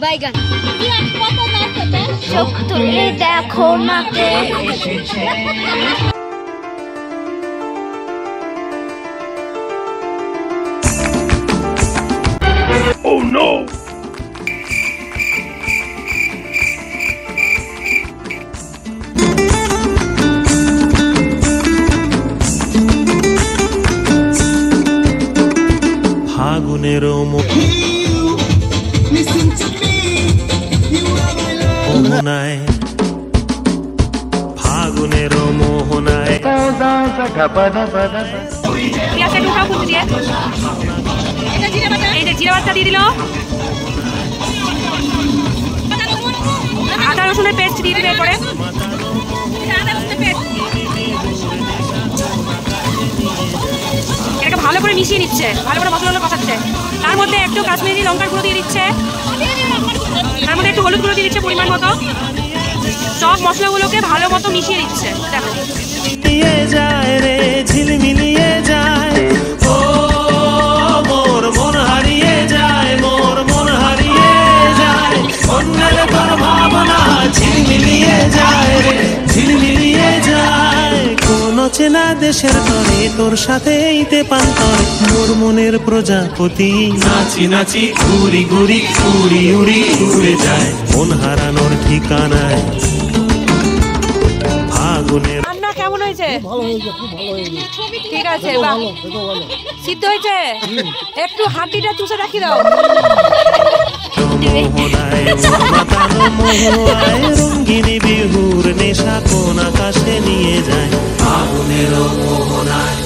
বাইগান চোখ তুলে দেখো মাকে। Oh no! ফাগুনের মোহনায়, ফাগুনের মোহনায় জিরা বাটা দিয়ে দিল, আদা রসুনের পেস্ট দিয়ে দিবে। এরপরে এটাকে ভালো করে মিশিয়ে নিচ্ছে, ভালো করে মশলাগুলো কষাচ্ছে। তার মধ্যে একটু কাশ্মীরি লঙ্কার গুঁড়ো দিয়ে দিচ্ছে, তার মধ্যে একটু হলুদ গুঁড়ো দিয়ে দিচ্ছে পরিমাণ মতো। সব মশলাগুলোকে ভালো মতো মিশিয়ে দিচ্ছে। দেখো যায় রে ঝিলমিলিয়ে যায়, ও মোর মন হারিয়ে যায়, মোর মন হারিয়ে যায়, অন্যের তোর ভাবনা ঝিলমিলিয়ে যায় রে ঝিলমিলিয়ে যায়। কোন চেনা দেশের তরে তোর সাথে এইতে পান্তরে, মোর মনের প্রজাপতি নাচি নাচি ঘুরি ঘুরি উড়ি উড়ি উড়ে যায়, মন হারানোর ঠিকানায় ফাগুনের। রান্না কেমন হয়েছে? ঠিক আছে, সিদ্ধ হয়েছে। একটু হাঁটিটা চুষে রাখি দাও। মোহনায় মাতানো মহুয়ায় রঙ্গিনী বিহুর নেশা কোন আকাশে নিয়ে যায়, ফাগুনের মোহনায়।